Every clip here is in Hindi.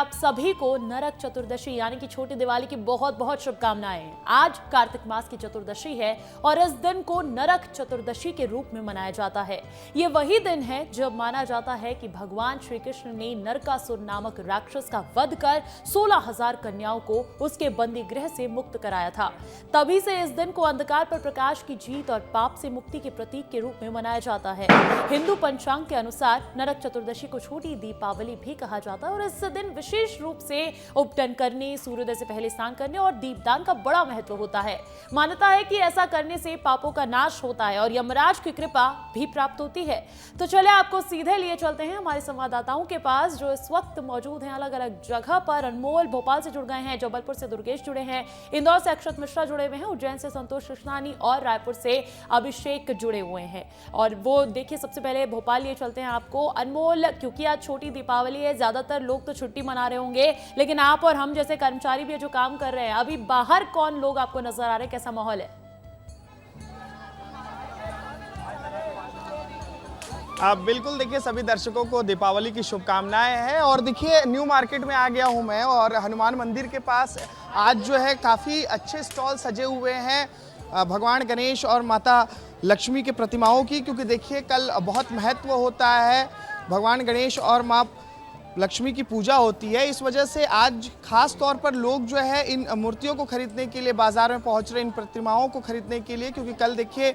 आप सभी को नरक चतुर्दशी यानी कि छोटी दिवाली की बहुत बहुत शुभकामनाएं। आज कार्तिक मास की चतुर्दशी है और इस दिन को नरक चतुर्दशी के रूप में मनाया जाता है। ये वही दिन है जब माना जाता है कि भगवान श्री कृष्ण ने नरकासुर नामक राक्षस का वध कर 16,000 कन्याओं को उसके बंदी गृह से मुक्त कराया था। तभी से इस दिन को अंधकार पर प्रकाश की जीत और पाप से मुक्ति के प्रतीक के रूप में मनाया जाता है। हिंदू पंचांग के अनुसार नरक चतुर्दशी को छोटी दीपावली भी कहा जाता है और इस दिन विशेष रूप से उपटन करने, सूर्योदय से पहले स्नान करने और दीपदान का बड़ा महत्व होता है। मान्यता है कि ऐसा करने से पापों का नाश होता है और यमराज की कृपा भी प्राप्त होती है। तो चले आपको सीधे लिए चलते हैं हमारे संवाददाताओं के पास जो इस वक्त मौजूद हैं अलग अलग जगह पर। अनमोल भोपाल से जुड़ गए हैं, जबलपुर से दुर्गेश जुड़े हैं, इंदौर से अक्षत मिश्रा जुड़े हुए हैं, उज्जैन से संतोष कृष्णानी और रायपुर से अभिषेक जुड़े हुए हैं। और वो देखिए सबसे पहले भोपाल लिए चलते हैं आपको। अनमोल, क्योंकि आज छोटी दीपावली है, ज्यादातर लोग तो छुट्टी मना रहे होंगे, लेकिन आप और हम जैसे कर्मचारी भी जो काम कर रहे हैं, अभी बाहर कौन लोग आपको नजर आ रहे हैं, कैसा माहौल है? आप बिल्कुल देखिए, सभी दर्शकों को दीपावली की शुभकामनाएं हैं। और देखिए न्यू मार्केट में आ गया हूं मैं और हनुमान मंदिर के पास आज जो है काफ़ी अच्छे स्टॉल सजे हुए हैं भगवान गणेश और माता लक्ष्मी के प्रतिमाओं की, क्योंकि देखिए कल बहुत महत्व होता है, भगवान गणेश और माँ लक्ष्मी की पूजा होती है। इस वजह से आज खास तौर पर लोग जो है इन मूर्तियों को खरीदने के लिए बाजार में पहुंच रहे हैं, इन प्रतिमाओं को खरीदने के लिए, क्योंकि कल देखिए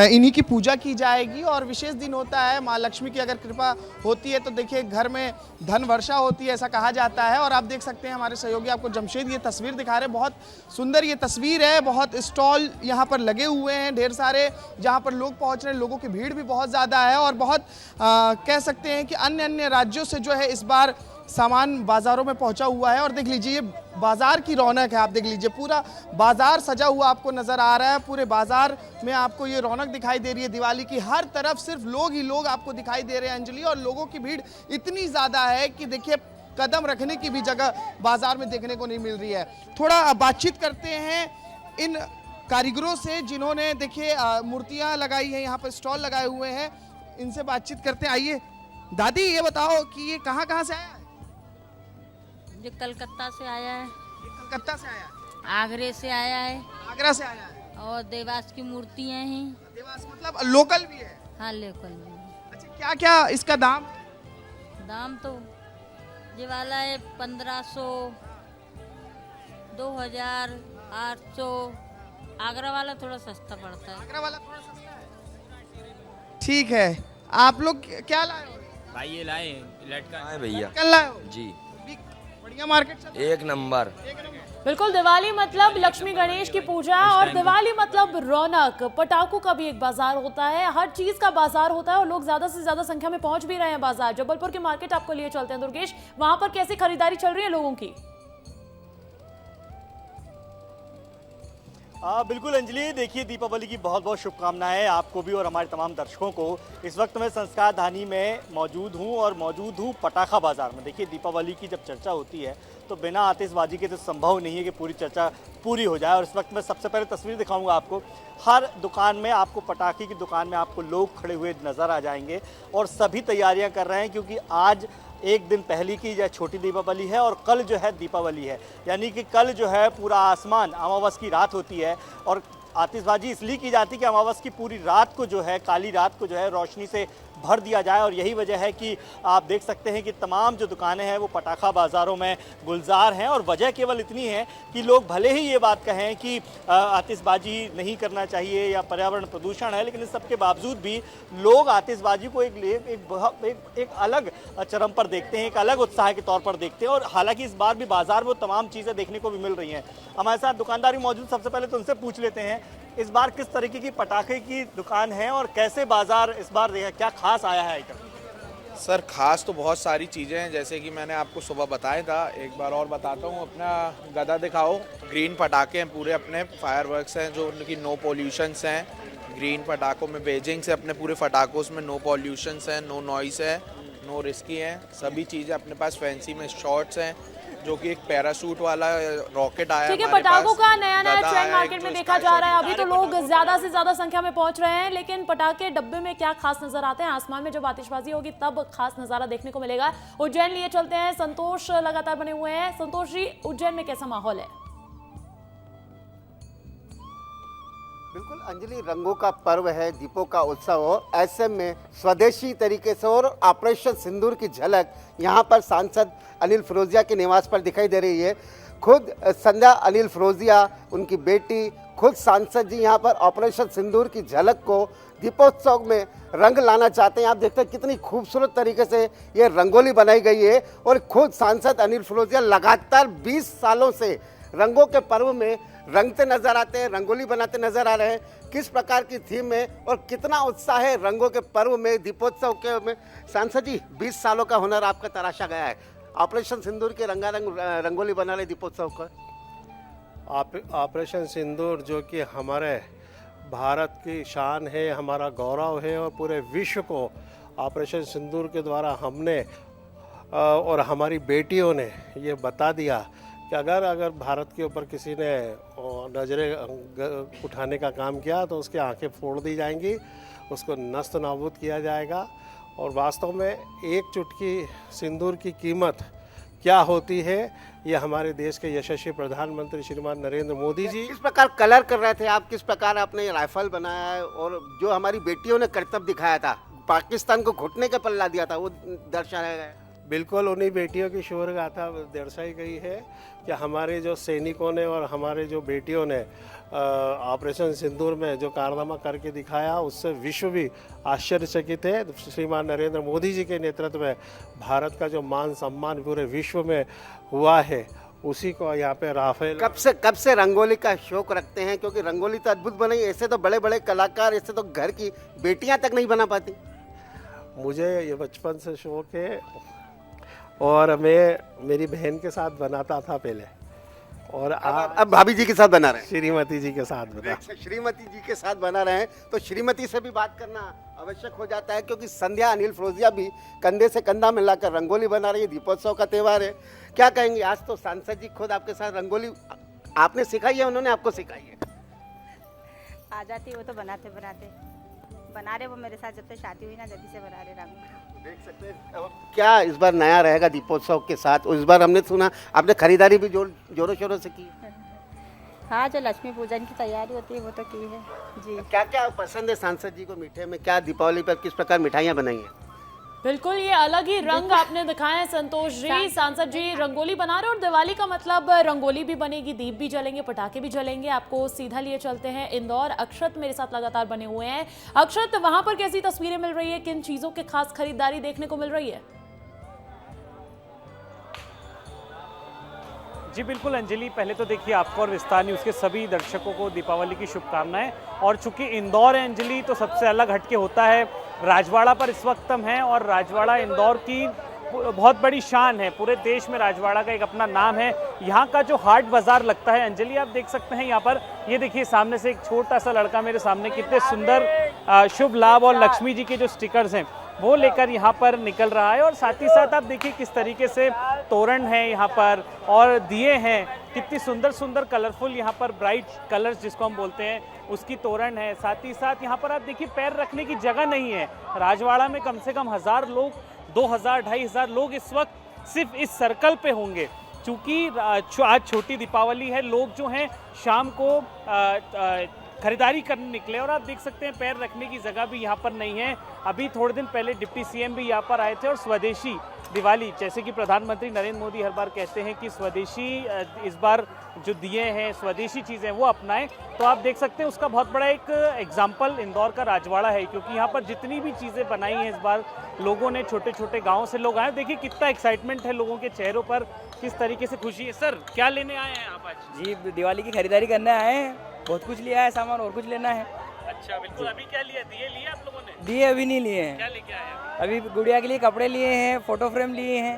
इन्हीं की पूजा की जाएगी और विशेष दिन होता है। माँ लक्ष्मी की अगर कृपा होती है तो देखिए घर में धन वर्षा होती है, ऐसा कहा जाता है। और आप देख सकते हैं हमारे सहयोगी आपको जमशेद ये तस्वीर दिखा रहे हैं, बहुत सुंदर ये तस्वीर है। बहुत स्टॉल यहाँ पर लगे हुए हैं ढेर सारे, जहाँ पर लोग पहुँच रहे हैं, लोगों की भीड़ भी बहुत ज़्यादा है और बहुत कह सकते हैं कि अन्य अन्य राज्यों से जो है इस बार सामान बाजारों में पहुंचा हुआ है। और देख लीजिए ये बाजार की रौनक है, आप देख लीजिए पूरा बाजार सजा हुआ आपको नजर आ रहा है। पूरे बाजार में आपको ये रौनक दिखाई दे रही है दिवाली की, हर तरफ सिर्फ लोग ही लोग आपको दिखाई दे रहे हैं अंजलि। और लोगों की भीड़ इतनी ज़्यादा है कि देखिए कदम रखने की भी जगह बाजार में देखने को नहीं मिल रही है। थोड़ा बातचीत करते हैं इन कारीगरों से जिन्होंने देखिए मूर्तियाँ लगाई हैं, यहाँ पर स्टॉल लगाए हुए हैं, इनसे बातचीत करते हैं। आइए दादी, ये बताओ कि ये कहाँ कहाँ से आया है? जो कलकत्ता से आया है। कलकत्ता से आया है? आगरे से आया है। आगरा से आया है। और देवास की मूर्तियाँ हैं। देवास मतलब लोकल भी है? हाँ लोकल भी। अच्छा, क्या क्या इसका दाम? दाम तो ये वाला है 1500, 2000, 800। आगरा वाला थोड़ा सस्ता पड़ता है। आगरा वाला थोड़ा सस्ता है। ठीक है, आप लोग क्या लाए हो? भाई ये लाए लटका है भैया। कल लाए हो जी, बढ़िया मार्केट चल रहा है? एक नंबर। बिल्कुल, दिवाली मतलब लक्ष्मी गणेश की पूजा और दिवाली मतलब रौनक। पटाखों का भी एक बाजार होता है, हर चीज का बाजार होता है और लोग ज्यादा से ज्यादा संख्या में पहुंच भी रहे हैं बाजार। जबलपुर के मार्केट आपको लिए चलते हैं दुर्गेश, वहां पर कैसी खरीदारी चल रही है लोगों की? बिल्कुल अंजलि, देखिए दीपावली की बहुत बहुत शुभकामनाएं आपको भी और हमारे तमाम दर्शकों को। इस वक्त मैं संस्कार धानी में मौजूद हूं और मौजूद हूं पटाखा बाजार में। देखिए दीपावली की जब चर्चा होती है तो बिना आतिशबाजी के तो संभव नहीं है कि पूरी चर्चा पूरी हो जाए। और इस वक्त मैं सबसे पहले तस्वीर दिखाऊंगा आपको। हर दुकान में आपको, पटाखे की दुकान में आपको लोग खड़े हुए नज़र आ जाएंगे और सभी तैयारियाँ कर रहे हैं, क्योंकि आज एक दिन पहले की जो छोटी दीपावली है और कल जो है दीपावली है। यानी कि कल जो है पूरा आसमान, अमावस की रात होती है और आतिशबाजी इसलिए की जाती है कि अमावस की पूरी रात को जो है, काली रात को जो है रोशनी से भर दिया जाए। और यही वजह है कि आप देख सकते हैं कि तमाम जो दुकानें हैं वो पटाखा बाज़ारों में गुलजार हैं। और वजह केवल इतनी है कि लोग भले ही ये बात कहें कि आतिशबाजी नहीं करना चाहिए या पर्यावरण प्रदूषण है, लेकिन इस सब के बावजूद भी लोग आतिशबाजी को एक अलग चरम पर देखते हैं, एक अलग उत्साह के तौर पर देखते हैं। और हालांकि इस बार भी बाजार में वो तमाम चीज़ें देखने को भी मिल रही हैं। हमारे साथ दुकानदार भी मौजूद, सबसे पहले तो उनसे पूछ लेते हैं इस बार किस तरीके की पटाखे की दुकान है और कैसे बाजार इस बार क्या खास आया है आइटम? सर खास तो बहुत सारी चीज़ें हैं, जैसे कि मैंने आपको सुबह बताया था, एक बार और बताता हूँ। अपना गदा दिखाओ, ग्रीन पटाखे हैं पूरे, अपने फायरवर्क्स हैं जो उनकी नो पॉल्यूशंस हैं। ग्रीन पटाखों में बेजिंग से अपने पूरे पटाखों में नो पॉल्यूशंस हैं, नो नॉइस है, नो रिस्की हैं, सभी चीज़ें अपने पास फैंसी में शॉर्ट्स हैं, जो कि एक पैराशूट वाला रॉकेट आया ठीक है, हमारे पटाखों पास, का नया नया गदा ट्रेंड आया मार्केट एक में जो देखा स्काई जा रहा है। शॉट अभी तो लोग ज्यादा से ज्यादा संख्या में पहुंच रहे हैं, लेकिन पटाखे डब्बे में क्या खास नजर आते हैं? आसमान में जब आतिशबाजी होगी तब खास नजारा देखने को मिलेगा। उज्जैन लिए चलते हैं, संतोष लगातार बने हुए हैं। संतोष जी, उज्जैन में कैसा माहौल है? बिल्कुल अंजलि, रंगों का पर्व है, दीपों का उत्सव हो, ऐसे में स्वदेशी तरीके से और ऑपरेशन सिंदूर की झलक यहाँ पर सांसद अनिल फिरोजिया के निवास पर दिखाई दे रही है। खुद संध्या अनिल फिरोजिया, उनकी बेटी, खुद सांसद जी यहाँ पर ऑपरेशन सिंदूर की झलक को दीपोत्सव में रंग लाना चाहते हैं। आप देखते हैं कितनी खूबसूरत तरीके से ये रंगोली बनाई गई है और खुद सांसद अनिल फिरोजिया लगातार 20 सालों से रंगों के पर्व में रंगते नजर आते हैं, रंगोली बनाते नजर आ रहे हैं। किस प्रकार की थीम है और कितना उत्साह है रंगों के पर्व में, दीपोत्सव के में? सांसद जी, 20 सालों का हुनर आपका तराशा गया है, ऑपरेशन सिंदूर के रंगारंग रंगोली बना रहे दीपोत्सव का। ऑपरेशन सिंदूर जो कि हमारे भारत की शान है, हमारा गौरव है और पूरे विश्व को ऑपरेशन सिंदूर के द्वारा हमने और हमारी बेटियों ने ये बता दिया कि अगर भारत के ऊपर किसी ने नज़रें उठाने का काम किया तो उसकी आंखें फोड़ दी जाएंगी, उसको नस्त नाबूद किया जाएगा। और वास्तव में एक चुटकी सिंदूर की कीमत क्या होती है, ये हमारे देश के यशस्वी प्रधानमंत्री श्रीमान नरेंद्र मोदी जी किस प्रकार कलर कर रहे थे आप, किस प्रकार आपने ये राइफल बनाया है और जो हमारी बेटियों ने करतब दिखाया था, पाकिस्तान को घुटने के पल्ला दिया था, वो दर्शाया गया। बिल्कुल उन्हीं बेटियों की शौर्य गाथा दर्शाई गई है कि हमारे जो सैनिकों ने और हमारे जो बेटियों ने ऑपरेशन सिंदूर में जो कारनामा करके दिखाया, उससे विश्व भी आश्चर्यचकित है। श्रीमान नरेंद्र मोदी जी के नेतृत्व में भारत का जो मान सम्मान पूरे विश्व में हुआ है, उसी को यहाँ पे राफेल। कब से रंगोली का शौक रखते हैं? क्योंकि रंगोली तो अद्भुत बनाई, ऐसे तो बड़े बड़े कलाकार, ऐसे तो घर की बेटियाँ तक नहीं बना पाती। मुझे ये बचपन से शौक है और मैं मेरी बहन के साथ बनाता था पहले, और अब भाभी जी के साथ बना रहे हैं, श्रीमती जी के साथ बना। श्रीमती जी के साथ बना रहे हैं तो श्रीमती से भी बात करना आवश्यक हो जाता है, क्योंकि संध्या अनिल फिरोजिया भी कंधे से कंधा मिलाकर रंगोली बना रही है। दीपोत्सव का त्यौहार है, क्या कहेंगे? आज तो सांसद जी खुद आपके साथ रंगोली आपने सिखाई है, उन्होंने आपको सिखाई है? आ जाती है वो तो बनाते बना रहे वो मेरे साथ, जब तक शादी हुई ना जल्दी से बना रहे रंगोली। देख सकते हैं क्या इस बार नया रहेगा दीपोत्सव के साथ। इस बार हमने सुना आपने खरीदारी भी जोरों शोरों से की। हाँ, जो लक्ष्मी पूजन की तैयारी होती है वो तो की है जी। क्या क्या पसंद है सांसद जी को मीठे में? क्या दीपावली पर किस प्रकार मिठाइयाँ बनाई हैं? बिल्कुल, ये अलग ही रंग आपने दिखाए हैं संतोष जी। सांसद जी रंगोली बना रहे और दिवाली का मतलब रंगोली भी बनेगी, दीप भी जलेंगे, पटाखे भी जलेंगे। आपको सीधा लिए चलते हैं इंदौर। अक्षत मेरे साथ लगातार बने हुए हैं। अक्षत, वहां पर कैसी तस्वीरें मिल रही है, किन चीजों के खास खरीदारी देखने को मिल रही है? जी बिल्कुल अंजलि, पहले तो देखिए आपको और विस्तार न्यूज़ के सभी दर्शकों को दीपावली की शुभकामनाएं। और चूंकि इंदौर है अंजलि, तो सबसे अलग हटके होता है। राजवाड़ा पर इस वक्त हम हैं और राजवाड़ा इंदौर की बहुत बड़ी शान है। पूरे देश में राजवाड़ा का एक अपना नाम है। यहाँ का जो हाट बाजार लगता है अंजलि, आप देख सकते हैं यहाँ पर, ये देखिए सामने से एक छोटा सा लड़का मेरे सामने कितने सुंदर शुभ लाभ और लक्ष्मी जी के जो स्टिकर्स हैं वो लेकर यहाँ पर निकल रहा है। और साथ ही साथ आप देखिए किस तरीके से तोरण है यहाँ पर और दिए हैं, कितनी सुंदर सुंदर कलरफुल यहाँ पर ब्राइट कलर्स जिसको हम बोलते हैं उसकी तोरण है। साथ ही साथ यहाँ पर आप देखिए पैर रखने की जगह नहीं है। राजवाड़ा में कम से कम 1000 लोग, 2000-2500 लोग इस वक्त सिर्फ इस सर्कल पे होंगे। चूँकि आज छोटी दीपावली है, लोग जो हैं शाम को खरीदारी करने निकले और आप देख सकते हैं पैर रखने की जगह भी यहाँ पर नहीं है। अभी थोड़े दिन पहले डिप्टी सीएम भी यहाँ पर आए थे और स्वदेशी दिवाली, जैसे कि प्रधानमंत्री नरेंद्र मोदी हर बार कहते हैं कि स्वदेशी इस बार जो दिए हैं स्वदेशी चीज़ें वो अपनाएं, तो आप देख सकते हैं उसका बहुत बड़ा एक एग्जाम्पल इंदौर का राजवाड़ा है। क्योंकि यहाँ पर जितनी भी चीज़ें बनाई हैं इस बार लोगों ने, छोटे छोटे गाँव से लोग आए, देखिए कितना एक्साइटमेंट है लोगों के चेहरों पर, किस तरीके से खुशी है। सर क्या लेने आए हैं आप आज? जी दिवाली की खरीदारी करने आए हैं, बहुत कुछ लिया है सामान, और कुछ लेना है। अच्छा बिल्कुल, अभी क्या लिया? दिए लिए आप लोगों ने? दिए अभी नहीं लिए हैं। क्या लेके आए हैं? अभी गुड़िया के लिए कपड़े लिए हैं, फोटो फ्रेम लिए हैं।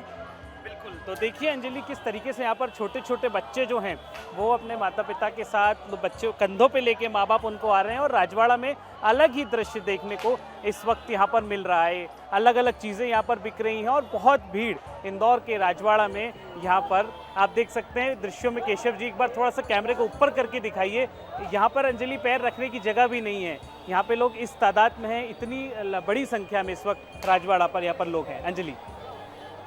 बिल्कुल, तो देखिए अंजलि किस तरीके से यहाँ पर छोटे छोटे बच्चे जो हैं वो अपने माता पिता के साथ बच्चों कंधों पे लेके माँ बाप उनको आ रहे हैं और राजवाड़ा में अलग ही दृश्य देखने को इस वक्त यहाँ पर मिल रहा है। अलग अलग चीज़ें यहाँ पर बिक रही हैं और बहुत भीड़ इंदौर के राजवाड़ा में यहाँ पर आप देख सकते हैं दृश्यों में। केशव जी एक बार थोड़ा सा कैमरे को ऊपर करके दिखाइए। यहाँ पर अंजलि पैर रखने की जगह भी नहीं है। यहाँ पे लोग इस तादाद में हैं, इतनी बड़ी संख्या में इस वक्त राजवाड़ा पर यहाँ पर लोग हैं। अंजलि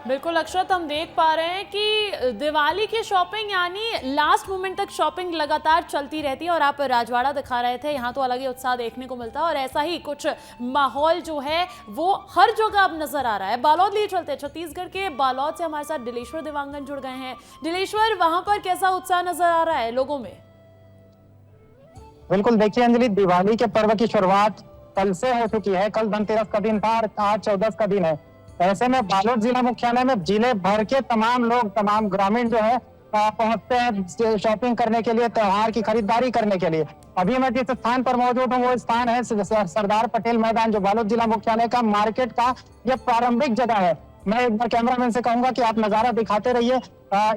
बिल्कुल अक्षत, हम देख पा रहे हैं कि दिवाली की शॉपिंग यानी लास्ट मोमेंट तक शॉपिंग लगातार चलती रहती है और आप राजवाड़ा दिखा रहे थे, यहाँ तो अलग ही उत्साह देखने को मिलता है और ऐसा ही कुछ माहौल जो है वो हर जगह अब नजर आ रहा है। बालोद लिए चलते हैं, छत्तीसगढ़ के बालोद से हमारे साथ दिलेश्वर देवांगन जुड़ गए हैं। दिलेश्वर, वहां पर कैसा उत्साह नजर आ रहा है लोगों में? बिल्कुल, देखिए अंजलि, दिवाली के पर्व की शुरुआत कल से हो चुकी है। कल धनतेरस का दिन था और आज 14 का दिन है। ऐसे में बालोद जिला मुख्यालय में जिले भर के तमाम लोग, तमाम ग्रामीण जो है पहुंचते हैं शॉपिंग करने के लिए, त्योहार की खरीदारी करने के लिए। अभी मैं जिस स्थान पर मौजूद हूँ वो स्थान है सरदार पटेल मैदान, जो बालोद जिला मुख्यालय का मार्केट का यह प्रारंभिक जगह है। मैं एक बार कैमरामैन से कहूंगा कि आप नजारा दिखाते रहिए,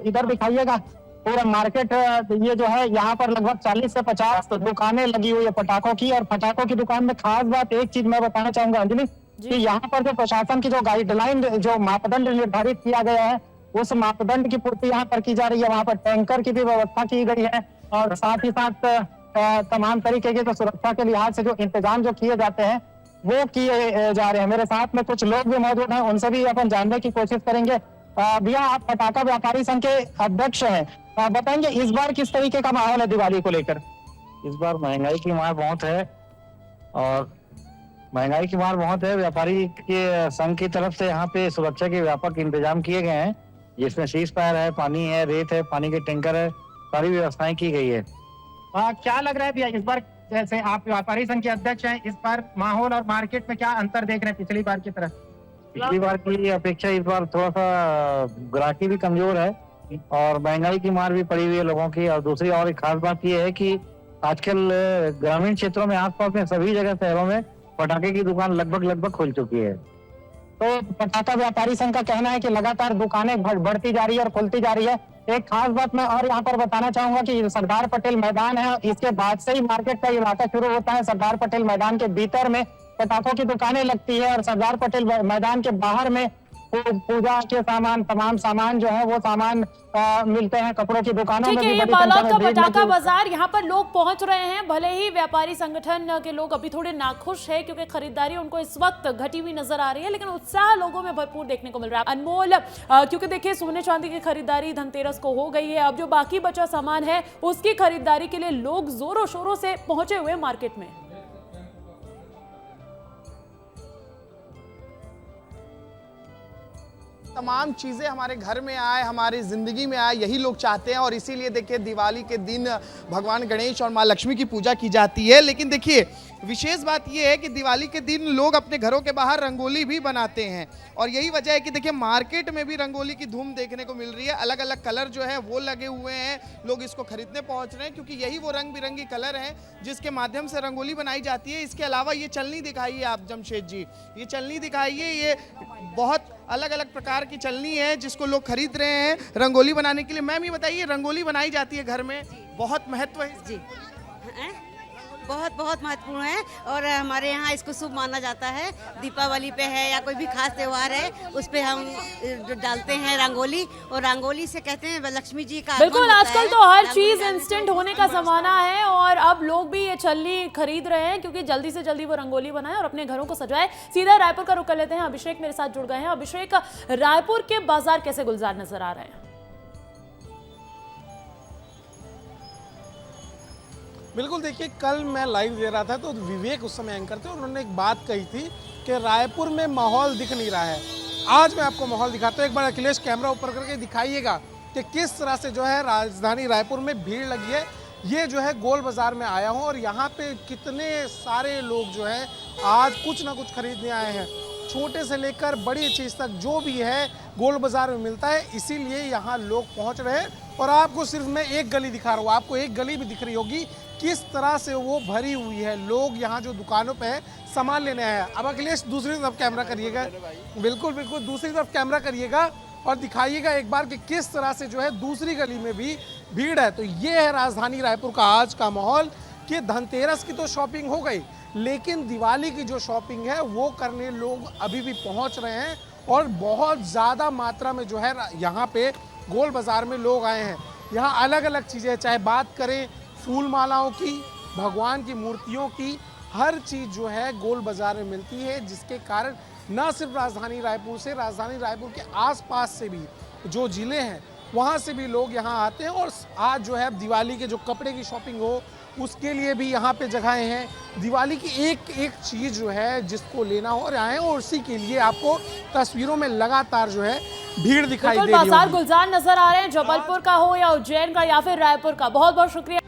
इधर दिखाइएगा पूरा मार्केट। ये जो है यहाँ पर लगभग 40 से 50 दुकानें लगी हुई है पटाखों की। और पटाखों की दुकान में खास बात एक चीज मैं बताना चाहूंगा अंजलि, कि यहाँ पर जो प्रशासन की जो गाइडलाइन, जो मापदंड निर्धारित किया गया है, उस मापदंड की पूर्ति यहाँ पर की जा रही है। वहाँ पर टैंकर की भी व्यवस्था की गई है और साथ ही साथ तमाम तरीके के जो सुरक्षा के लिहाज से जो इंतजाम जो किए जाते हैं वो किए जा रहे हैं। मेरे साथ में कुछ लोग भी मौजूद हैं, उनसे भी अपन जानने की कोशिश करेंगे। भैया, आप पटाखा व्यापारी संघ के अध्यक्ष हैं, बताएंगे इस बार किस तरीके का माहौल है दिवाली को लेकर? इस बार महंगाई की मार बहुत है और महंगाई की मार बहुत है। व्यापारी के संघ की तरफ से यहाँ पे सुरक्षा के व्यापक इंतजाम किए गए हैं, जिसमें सीज फायर है, पानी है, रेत है, पानी के टैंकर है, सारी व्यवस्थाएं की गई है। क्या लग रहा है भैया, इस बार जैसे आप व्यापारी संघ के अध्यक्ष हैं, इस बार माहौल और मार्केट में क्या अंतर देख रहे हैं पिछली बार की तरह? पिछली बार की अपेक्षा इस बार थोड़ा सा ग्राहकी भी कमजोर है और महंगाई की मार भी पड़ी हुई है लोगों की। और दूसरी और एक खास बात यह है कि आजकल ग्रामीण क्षेत्रों में, आसपास में सभी जगह शहरों में पटाखे की दुकान लगभग खुल चुकी है। तो पटाखा व्यापारी संघ का कहना है कि लगातार दुकानें बढ़ती जा रही है और खुलती जा रही है। एक खास बात मैं और यहाँ पर बताना चाहूंगा कि सरदार पटेल मैदान है, इसके बाद से ही मार्केट का इलाका शुरू होता है। सरदार पटेल मैदान के भीतर में पटाखों की दुकानें लगती है और सरदार पटेल मैदान के बाहर में पूजा के सामान, तमाम सामान जो है वो सामान मिलते हैं कपड़ों की दुकानों में। ये बालोद का पटाखा बाजार, यहाँ पर लोग पहुंच रहे हैं। भले ही व्यापारी संगठन के लोग अभी थोड़े नाखुश है क्योंकि खरीदारी उनको इस वक्त घटी हुई नजर आ रही है, लेकिन उत्साह लोगों में भरपूर देखने को मिल रहा है। अनमोल, क्योंकि देखिए सोने चांदी की खरीदारी धनतेरस को हो गई है, अब जो बाकी बचा सामान है उसकी खरीदारी के लिए लोग जोरों शोरों से पहुंचे हुए मार्केट में। तमाम चीज़ें हमारे घर में आए, हमारी ज़िंदगी में आए, यही लोग चाहते हैं। और इसीलिए देखिए दिवाली के दिन भगवान गणेश और माँ लक्ष्मी की पूजा की जाती है। लेकिन देखिए विशेष बात यह है कि दिवाली के दिन लोग अपने घरों के बाहर रंगोली भी बनाते हैं और यही वजह है कि देखिए मार्केट में भी रंगोली की धूम देखने को मिल रही है। अलग अलग कलर जो है वो लगे हुए हैं, लोग इसको खरीदने पहुंच रहे हैं क्योंकि यही वो रंग बिरंगी कलर हैं जिसके माध्यम से रंगोली बनाई जाती है। इसके अलावा ये चलनी दिखाइए आप जमशेद जी, ये चलनी दिखाइए, ये बहुत अलग अलग प्रकार की चलनी है जिसको लोग खरीद रहे हैं रंगोली बनाने के लिए। मैम ये बताइए, रंगोली बनाई जाती है घर में, बहुत महत्व है जी? बहुत महत्वपूर्ण है और हमारे यहाँ इसको शुभ माना जाता है। दीपावली पे है या कोई भी खास त्योहार है उस पे हम डालते हैं रंगोली और रंगोली से कहते हैं लक्ष्मी जी का। बिल्कुल, आजकल तो हर चीज इंस्टेंट होने का जमाना है और अब लोग भी ये छलनी खरीद रहे हैं क्योंकि जल्दी से जल्दी वो रंगोली बनाए और अपने घरों को सजाए। सीधा रायपुर का रुख कर लेते हैं, अभिषेक मेरे साथ जुड़ गए हैं। अभिषेक, रायपुर के बाजार कैसे गुलजार नजर आ रहे हैं? बिल्कुल, देखिए कल मैं लाइव दे रहा था तो विवेक उस समय एंकर थे, उन्होंने एक बात कही थी कि रायपुर में माहौल दिख नहीं रहा है। आज मैं आपको माहौल दिखाता हूँ, एक बार अखिलेश कैमरा ऊपर करके दिखाइएगा कि किस तरह से जो है राजधानी रायपुर में भीड़ लगी है। ये जो है गोल बाज़ार में आया हूँ और यहाँ पे कितने सारे लोग जो है आज कुछ ना कुछ खरीदने आए हैं, छोटे से लेकर बड़ी चीज़ तक जो भी है गोल बाज़ार में मिलता है, इसीलिए यहाँ लोग पहुँच रहे हैं। और आपको सिर्फ मैं एक गली दिखा रहा हूँ, आपको एक गली भी दिख रही होगी किस तरह से वो भरी हुई है। लोग यहाँ जो दुकानों पे है सामान लेने आए हैं। अब अखिलेश दूसरी तरफ कैमरा करिएगा, बिल्कुल दूसरी तरफ कैमरा करिएगा और दिखाइएगा एक बार कि किस तरह से जो है दूसरी गली में भी भीड़ है। तो ये है राजधानी रायपुर का आज का माहौल कि धनतेरस की तो शॉपिंग हो गई, लेकिन दिवाली की जो शॉपिंग है वो करने लोग अभी भी पहुंच रहे हैं और बहुत ज़्यादा मात्रा में जो है यहाँ पे गोल बाज़ार में लोग आए हैं। यहाँ अलग अलग चीज़ें, चाहे बात करें फूल मालाओं की, भगवान की मूर्तियों की, हर चीज़ जो है गोल बाज़ार में मिलती है, जिसके कारण न सिर्फ राजधानी रायपुर से, राजधानी रायपुर के आसपास से भी जो ज़िले हैं वहाँ से भी लोग यहाँ आते हैं। और आज जो है दिवाली के जो कपड़े की शॉपिंग हो उसके लिए भी यहाँ पे जगहें हैं। दिवाली की एक एक चीज़ जो है जिसको लेना हो और आए, और उसी के लिए आपको तस्वीरों में लगातार जो है भीड़ दिखाई दे रही है। बाजार गुलजार नजर आ रहे हैं, जबलपुर का हो या उज्जैन का या फिर रायपुर का। बहुत बहुत शुक्रिया।